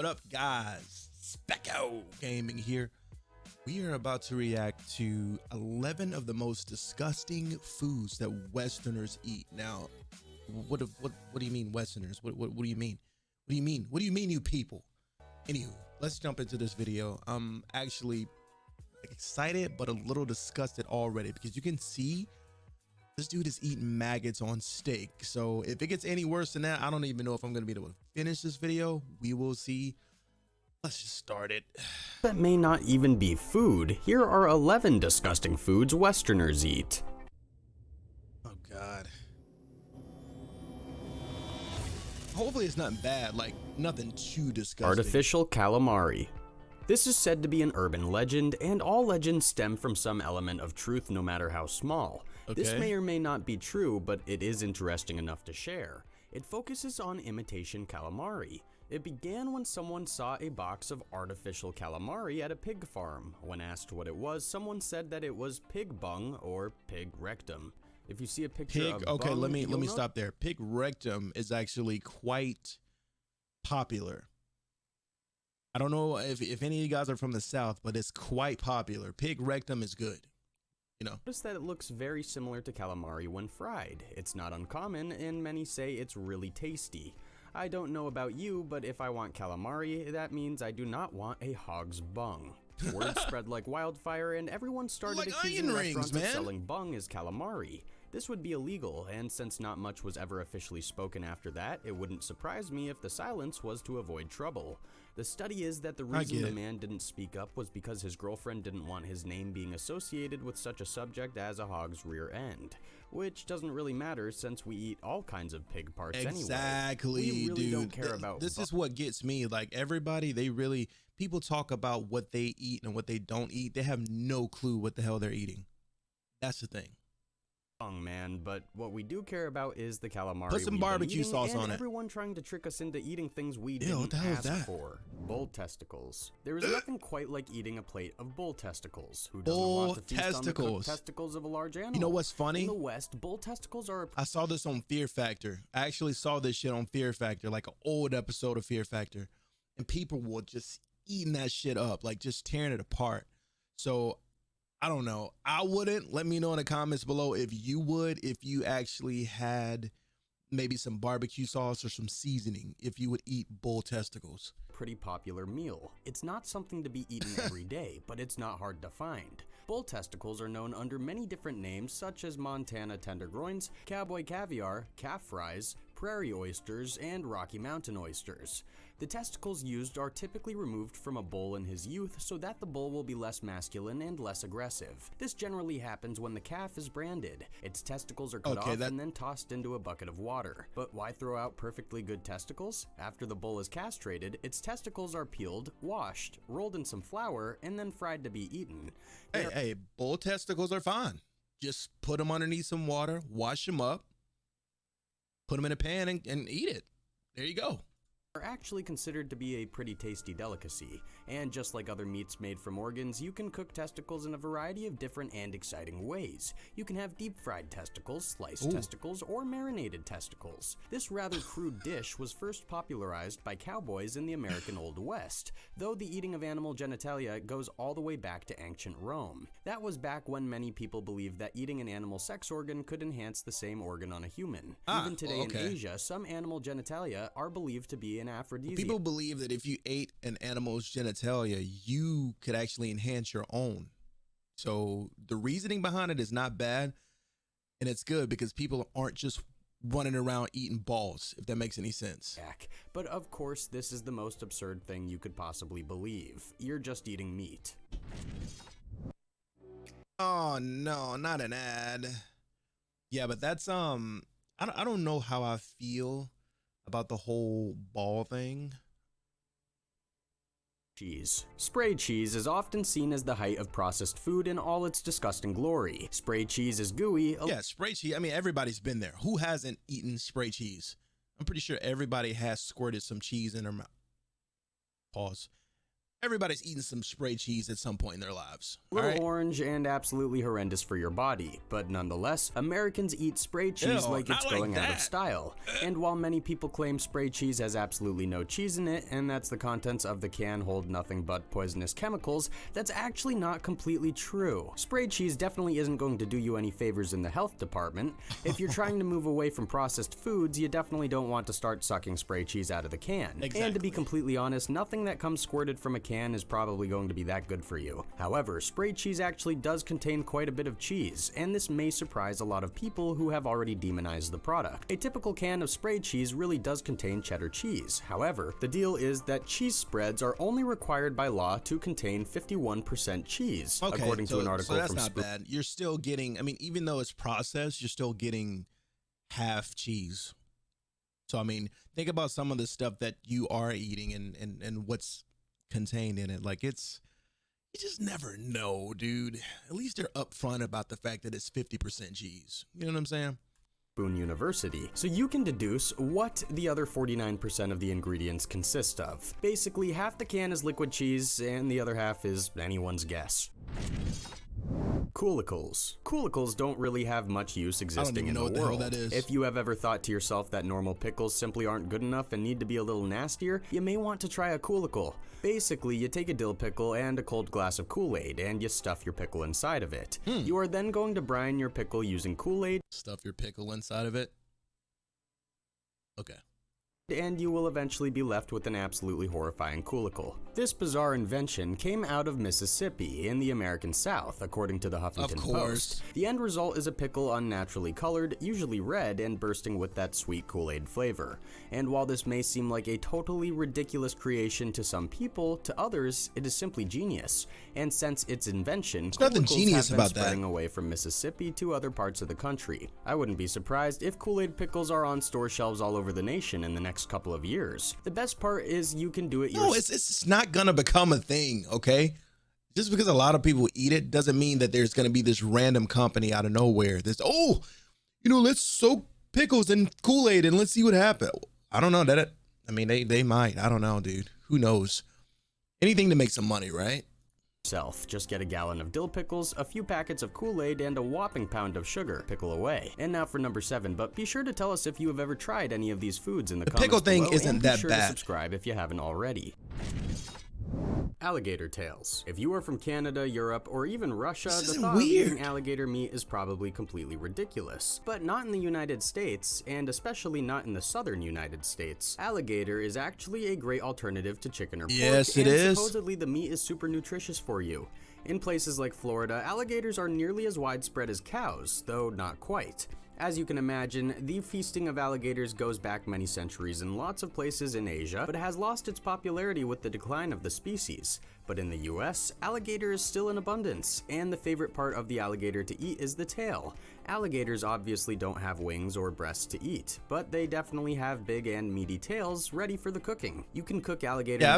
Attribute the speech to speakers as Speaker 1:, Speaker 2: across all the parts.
Speaker 1: What up, guys? Specko Gaming here. We are about to react to 11 of the most disgusting foods that Westerners eat. Now, what do you mean, Westerners? What do you mean? What do you mean? What do you mean, you people? Anywho, let's jump into this video. I'm actually excited, but a little disgusted already because you can see this dude is eating maggots on steak. So if it gets any worse than that, I don't even know if I'm going to be able to finish this video. We will see. Let's just start it.
Speaker 2: That may not even be food. Here are 11 disgusting foods Westerners eat.
Speaker 1: Oh God. Hopefully it's not bad, like nothing too disgusting.
Speaker 2: Artificial calamari. This is said to be an urban legend, and all legends stem from some element of truth, no matter how small.
Speaker 1: Okay.
Speaker 2: This may or may not be true, but it is interesting enough to share. It focuses on imitation calamari. It began when someone saw a box of artificial calamari at a pig farm. When asked what it was, someone said that it was pig bung or pig rectum. If you see a picture of
Speaker 1: okay,
Speaker 2: bung,
Speaker 1: let me
Speaker 2: you'll know-
Speaker 1: stop there. Pig rectum is actually quite popular. I don't know if any of you guys are from the South, but it's quite popular. Pig rectum is good. You know.
Speaker 2: Notice that it looks very similar to calamari when fried. It's not uncommon, and many say it's really tasty. I don't know about you, but if I want calamari, that means I do not want a hog's bung. Word spread like wildfire, and everyone started
Speaker 1: Like
Speaker 2: accusing
Speaker 1: onion rings,
Speaker 2: restaurants of
Speaker 1: man.
Speaker 2: selling bung as calamari. This would be illegal, and since not much was ever officially spoken after that, it wouldn't surprise me if the silence was to avoid trouble. The study is that the reason the man didn't speak up was because his girlfriend didn't want his name being associated with such a subject as a hog's rear end. Which doesn't really matter since we eat all kinds of pig parts anyway.
Speaker 1: Exactly,
Speaker 2: we really
Speaker 1: dude.
Speaker 2: don't care about
Speaker 1: this is what gets me. Like everybody, people talk about what they eat and what they don't eat. They have no clue what the hell they're eating. That's the thing.
Speaker 2: Man, but what we do care about is the calamari.
Speaker 1: Put some
Speaker 2: we've been
Speaker 1: barbecue
Speaker 2: eating,
Speaker 1: sauce
Speaker 2: and
Speaker 1: on it.
Speaker 2: Everyone trying to trick us into eating things we
Speaker 1: Ew,
Speaker 2: didn't
Speaker 1: what the hell is
Speaker 2: ask
Speaker 1: that?
Speaker 2: for. Bull testicles. There is nothing quite like eating a plate of bull testicles. Who doesn't
Speaker 1: Bull
Speaker 2: want to feast on the
Speaker 1: testicles.
Speaker 2: cooked testicles of a large animal?
Speaker 1: You know what's funny?
Speaker 2: In the West, bull testicles are a
Speaker 1: I saw this on Fear Factor. I actually saw this shit on Fear Factor, like an old episode of Fear Factor. And people were just eating that shit up, like just tearing it apart. So I don't know. I wouldn't. Let me know in the comments below if you would, if you actually had maybe some barbecue sauce or some seasoning, if you would eat bull testicles.
Speaker 2: pretty popular meal. It's not something to be eaten every day, but it's not hard to find. Bull testicles are known under many different names such as Montana tenderloins, cowboy caviar, calf fries, prairie oysters, and Rocky Mountain oysters. The testicles used are typically removed from a bull in his youth so that the bull will be less masculine and less aggressive. This generally happens when the calf is branded. Its testicles are cut off and then tossed into a bucket of water. But why throw out perfectly good testicles? After the bull is castrated, its testicles are peeled, washed, rolled in some flour, and then fried to be eaten.
Speaker 1: Hey, bull testicles are fine. Just put them underneath some water, wash them up, put them in a pan and eat it. There you go.
Speaker 2: Are actually considered to be a pretty tasty delicacy, and just like other meats made from organs, you can cook testicles in a variety of different and exciting ways. You can have deep-fried testicles, sliced testicles, or marinated testicles. This rather crude dish was first popularized by cowboys in the American Old West, though the eating of animal genitalia goes all the way back to ancient Rome. That was back when many people believed that eating an animal sex organ could enhance the same organ on a human. Even today in Asia, some animal genitalia are believed to be an aphrodisiac.
Speaker 1: People believe that if you ate an animal's genitalia, you could actually enhance your own. So the reasoning behind it is not bad, and it's good because people aren't just running around eating balls, if that makes any sense.
Speaker 2: But of course, this is the most absurd thing you could possibly believe. You're just eating meat.
Speaker 1: Oh no, not an ad. Yeah, but that's I don't know how I feel about the whole ball thing.
Speaker 2: Cheese. Spray cheese is often seen as the height of processed food in all its disgusting glory. Spray cheese is gooey.
Speaker 1: Yeah, spray cheese. I mean, everybody's been there. Who hasn't eaten spray cheese? I'm pretty sure everybody has squirted some cheese in their mouth. Pause. Everybody's eaten some spray cheese at some point in their lives.
Speaker 2: A
Speaker 1: All
Speaker 2: little
Speaker 1: right.
Speaker 2: orange and absolutely horrendous for your body, but nonetheless, Americans eat spray cheese
Speaker 1: Ew,
Speaker 2: like
Speaker 1: not
Speaker 2: it's
Speaker 1: like
Speaker 2: going out of
Speaker 1: that.
Speaker 2: style. And while many people claim spray cheese has absolutely no cheese in it, and that's the contents of the can hold nothing but poisonous chemicals, that's actually not completely true. Spray cheese definitely isn't going to do you any favors in the health department. If you're trying to move away from processed foods, you definitely don't want to start sucking spray cheese out of the can. And to be
Speaker 1: Exactly.
Speaker 2: completely honest, nothing that comes squirted from a can is probably going to be that good for you. However, spray cheese actually does contain quite a bit of cheese, and this may surprise a lot of people who have already demonized the product. A typical can of spray cheese really does contain cheddar cheese. However, the deal is that cheese spreads are only required by law to contain 51% cheese,
Speaker 1: Okay,
Speaker 2: according to an article
Speaker 1: so that's
Speaker 2: from
Speaker 1: not
Speaker 2: Spoon.
Speaker 1: bad. You're still getting, I mean, even though it's processed, you're still getting half cheese. So, I mean, think about some of the stuff that you are eating and what's contained in it. Like, it's, you just never know, dude. At least they're upfront about the fact that it's 50% cheese. You know what I'm saying?
Speaker 2: Spoon University, so you can deduce what the other 49% of the ingredients consist of. Basically, half the can is liquid cheese, and the other half is anyone's guess. Coolicles. Coolicles don't really have much use existing
Speaker 1: even
Speaker 2: in
Speaker 1: know
Speaker 2: the
Speaker 1: what the hell
Speaker 2: world.
Speaker 1: that is.
Speaker 2: If you have ever thought to yourself that normal pickles simply aren't good enough and need to be a little nastier, you may want to try a coolicle. Basically, you take a dill pickle and a cold glass of Kool-Aid, and you stuff your pickle inside of it. You are then going to brine your pickle using Kool-Aid,
Speaker 1: Stuff your pickle inside of it. Okay.
Speaker 2: and you will eventually be left with an absolutely horrifying coolicle. This bizarre invention came out of Mississippi in the American South, according to the Huffington
Speaker 1: course.
Speaker 2: Post. The end result is a pickle unnaturally colored, usually red, and bursting with that sweet Kool-Aid flavor. And while this may seem like a totally ridiculous creation to some people, to others, it is simply genius. And since its invention,
Speaker 1: nothing
Speaker 2: Coolicles
Speaker 1: genius
Speaker 2: have been
Speaker 1: about that.
Speaker 2: spreading away from Mississippi to other parts of the country. I wouldn't be surprised if Kool-Aid pickles are on store shelves all over the nation in the next couple of years. The best part is you can do it
Speaker 1: No,
Speaker 2: yourself.
Speaker 1: it's not gonna become a thing, okay? Just because a lot of people eat it doesn't mean that there's gonna be this random company out of nowhere that's, oh, let's soak pickles in Kool-Aid and let's see what happens. I don't know that. I mean, they might. I don't know, dude. Who knows? Anything to make some money, right?
Speaker 2: Just get a gallon of dill pickles, a few packets of Kool-Aid, and a whopping pound of sugar. Pickle away. And now for number 7, but be sure to tell us if you have ever tried any of these foods in the comments
Speaker 1: pickle thing
Speaker 2: below,
Speaker 1: isn't
Speaker 2: and be
Speaker 1: that
Speaker 2: sure
Speaker 1: bad.
Speaker 2: to subscribe if you haven't already. Alligator tails. If you are from Canada, Europe, or even Russia,
Speaker 1: This
Speaker 2: the
Speaker 1: isn't
Speaker 2: thought of eating
Speaker 1: weird.
Speaker 2: alligator meat is probably completely ridiculous. But not in the United States, and especially not in the southern United States. Alligator is actually a great alternative to chicken or pork,
Speaker 1: Yes, it
Speaker 2: and
Speaker 1: is.
Speaker 2: supposedly the meat is super nutritious for you. In places like Florida, alligators are nearly as widespread as cows, though not quite. As you can imagine, the feasting of alligators goes back many centuries in lots of places in Asia, but has lost its popularity with the decline of the species. But in the US, alligator is still in abundance, and the favorite part of the alligator to eat is the tail. Alligators obviously don't have wings or breasts to eat, but they definitely have big and meaty tails ready for the cooking. You can cook alligator.
Speaker 1: Yeah,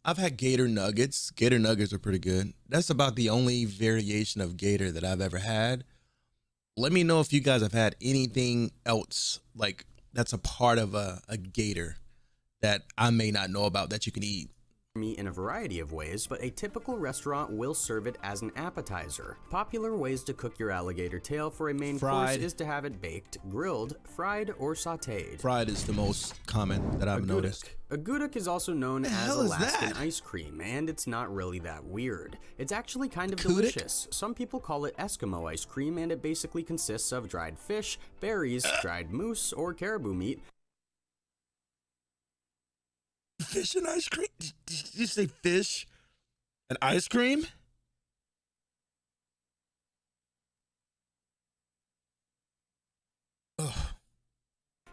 Speaker 1: I've had gator nuggets. Gator nuggets are pretty good. That's about the only variation of gator that I've ever had. Let me know if you guys have had anything else like that's a part of a gator that I may not know about that you can eat.
Speaker 2: Meat in a variety of ways, but a typical restaurant will serve it as an appetizer. Popular ways to cook your alligator tail for a main course
Speaker 1: Fried.
Speaker 2: is to have it baked, grilled, fried, or sautéed.
Speaker 1: Fried is the most common that I've noticed.
Speaker 2: A gudok is also known as
Speaker 1: hell is
Speaker 2: Alaskan
Speaker 1: that?
Speaker 2: ice cream, and it's not really that weird. It's actually kind of
Speaker 1: Gudok?
Speaker 2: delicious. Some people call it Eskimo ice cream, and it basically consists of dried fish, berries, dried moose, or caribou meat,
Speaker 1: Fish and ice cream? Did you say fish and ice cream? Ugh.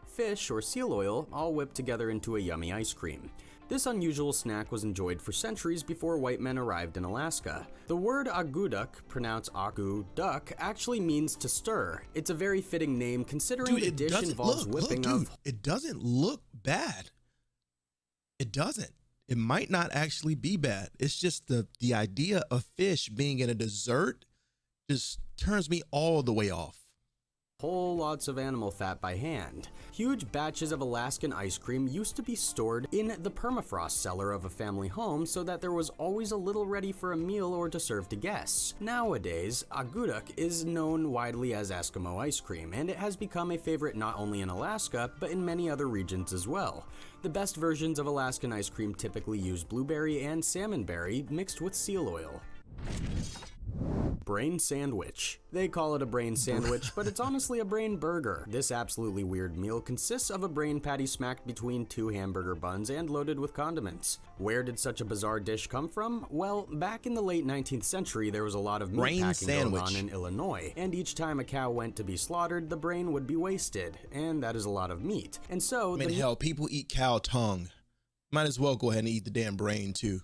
Speaker 2: fish, or seal oil, all whipped together into a yummy ice cream. This unusual snack was enjoyed for centuries before white men arrived in Alaska. The word aguduk, pronounced agu-duck, actually means to stir. It's a very fitting name considering
Speaker 1: Dude,
Speaker 2: the
Speaker 1: it
Speaker 2: dish
Speaker 1: doesn't
Speaker 2: involves
Speaker 1: look,
Speaker 2: whipping
Speaker 1: dude,
Speaker 2: of
Speaker 1: it doesn't look bad. It doesn't. It might not actually be bad. It's just the idea of fish being in a dessert just turns me all the way off.
Speaker 2: whole lots of animal fat by hand. Huge batches of Alaskan ice cream used to be stored in the permafrost cellar of a family home so that there was always a little ready for a meal or to serve to guests. Nowadays, agurk is known widely as Eskimo ice cream, and it has become a favorite not only in Alaska, but in many other regions as well. The best versions of Alaskan ice cream typically use blueberry and salmonberry mixed with seal oil. Brain sandwich. They call it a brain sandwich, but it's honestly a brain burger. This absolutely weird meal consists of a brain patty smacked between two hamburger buns and loaded with condiments. Where did such a bizarre dish come from? Well, back in the late 19th century, there was a lot of meat packing going on in Illinois, and each time a cow went to be slaughtered, the brain would be wasted, and that is a lot of meat. And so,
Speaker 1: hell, people eat cow tongue. Might as well go ahead and eat the damn brain too.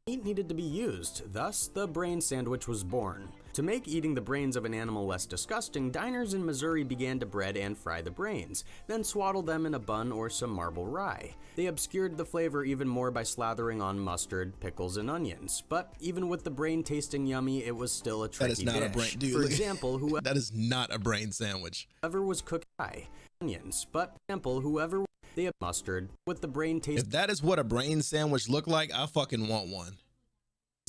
Speaker 2: Meat needed to be used, thus the brain sandwich was born. To make eating the brains of an animal less disgusting, diners in Missouri began to bread and fry the brains, then swaddle them in a bun or some marble rye. They obscured the flavor even more by slathering on mustard, pickles, and onions. But even with the brain tasting yummy, it was still a tricky dish.
Speaker 1: That is not a brain, dude.
Speaker 2: For example,
Speaker 1: that is not a brain sandwich.
Speaker 2: Whoever was cooking onions, but for example, whoever they had mustard with the brain tasting.
Speaker 1: If that is what a brain sandwich looked like, I fucking want one.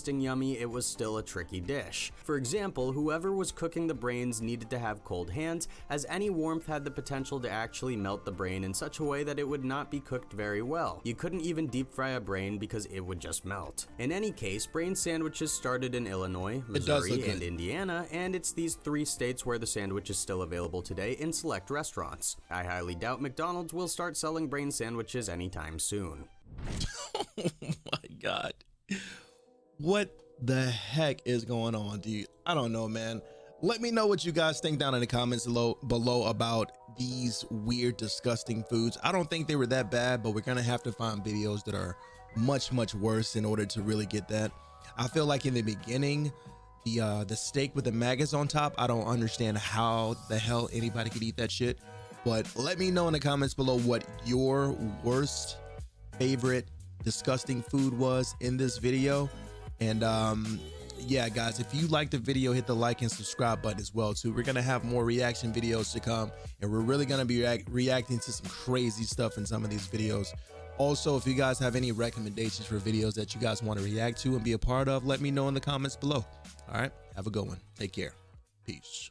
Speaker 2: Yummy, it was still a tricky dish. For example, whoever was cooking the brains needed to have cold hands, as any warmth had the potential to actually melt the brain in such a way that it would not be cooked very well. You couldn't even deep fry a brain because it would just melt. In any case, brain sandwiches started in Illinois, Missouri, and Indiana, and it's these three states where the sandwich is still available today in select restaurants. I highly doubt McDonald's will start selling brain sandwiches anytime soon.
Speaker 1: Oh my God. What the heck is going on, dude? I don't know, man. Let me know what you guys think down in the comments below about these weird, disgusting foods. I don't think they were that bad, but we're gonna have to find videos that are much, much worse in order to really get that. I feel like in the beginning, the steak with the maggots on top, I don't understand how the hell anybody could eat that shit. But let me know in the comments below what your worst, favorite, disgusting food was in this video. And yeah, guys, if you like the video, hit the like and subscribe button as well too. We're gonna have more reaction videos to come, and we're really gonna be reacting to some crazy stuff in some of these videos. Also, if you guys have any recommendations for videos that you guys want to react to and be a part of, let me know in the comments below. All right, have a good one. Take care. Peace.